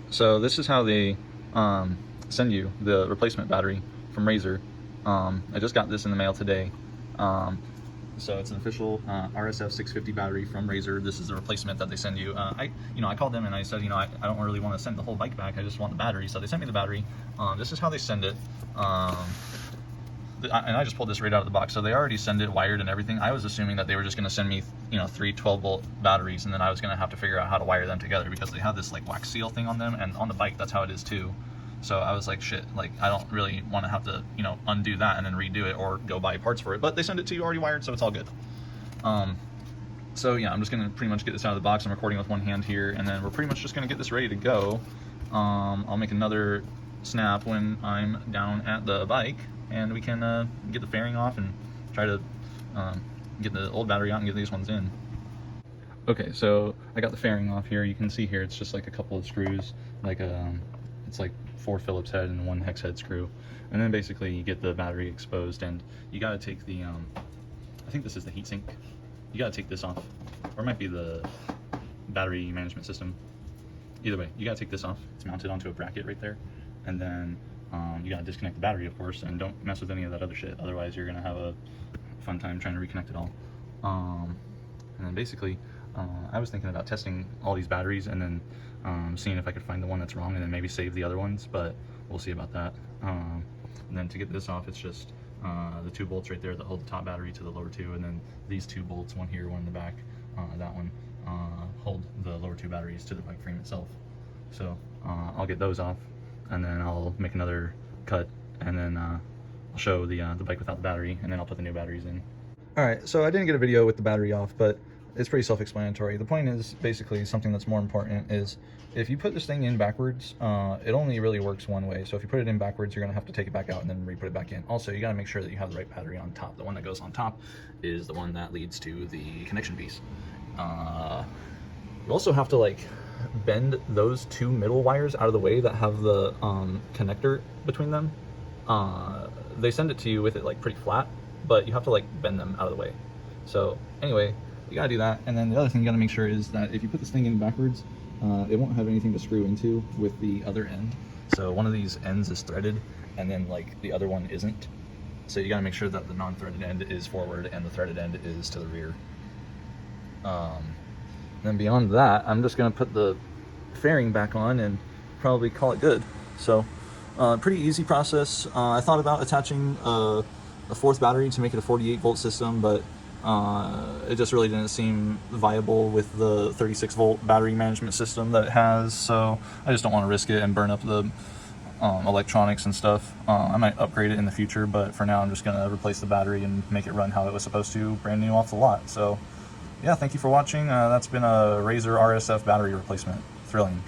So this is how they send you the replacement battery from Razor. I just got this in the mail today. So it's an official RSF650 battery from Razor. This is the replacement that they send you. I called them and I said, I don't really want to send the whole bike back. I just want the battery. So they sent me the battery. This is how they send it. And I just pulled this right out of the box. So they already send it wired and everything. I was assuming that they were just going to send me, 3 12-volt batteries, and then I was going to have to figure out how to wire them together because they have this like wax seal thing on them, and on the bike that's how it is too. So I was like, shit, like I don't really want to have to, undo that and then redo it or go buy parts for it. But they send it to you already wired, so it's all good. So yeah, I'm just gonna pretty much get this out of the box. I'm recording with one hand here, and then we're pretty much just gonna get this ready to go. I'll make another snap when I'm down at the bike, and we can get the fairing off and try to get the old battery out and get these ones in. Okay, so I got the fairing off here. You can see here it's just like a couple of screws, like it's like 4 Phillips head and 1 hex head screw, and then basically you get the battery exposed, and you got to take the I think this is the heatsink. You got to take this off, or it might be the battery management system. Either way, you got to take this off. It's mounted onto a bracket right there, and then you got to disconnect the battery, of course, and don't mess with any of that other shit, otherwise you're gonna have a fun time trying to reconnect it all. And then basically I was thinking about testing all these batteries and then seeing if I could find the one that's wrong and then maybe save the other ones, but we'll see about that. And then to get this off, it's just the 2 bolts right there that hold the top battery to the lower 2, and then these 2 bolts, one here, one in the back, that one, hold the lower 2 batteries to the bike frame itself. So I'll get those off, and then I'll make another cut, and then I'll show the bike without the battery, and then I'll put the new batteries in. Alright, so I didn't get a video with the battery off, but it's pretty self-explanatory. The point is basically something that's more important is if you put this thing in backwards, it only really works one way. So if you put it in backwards, you're going to have to take it back out and then re-put it back in. Also, you got to make sure that you have the right battery on top. The one that goes on top is the one that leads to the connection piece. You also have to like bend those 2 middle wires out of the way that have the connector between them. They send it to you with it like pretty flat, but you have to like bend them out of the way. So anyway, you gotta do that. And then the other thing you gotta make sure is that if you put this thing in backwards, it won't have anything to screw into with the other end. So one of these ends is threaded and then like the other one isn't. So you gotta make sure that the non-threaded end is forward and the threaded end is to the rear. Then beyond that, I'm just gonna put the fairing back on and probably call it good. So pretty easy process. I thought about attaching a 4th battery to make it a 48-volt system, but it just really didn't seem viable with the 36-volt battery management system that it has, so I just don't want to risk it and burn up the electronics and stuff. I might upgrade it in the future, but for now I'm just going to replace the battery and make it run how it was supposed to, brand new off the lot. So yeah, thank you for watching. That's been a Razor RSF battery replacement. Thrilling.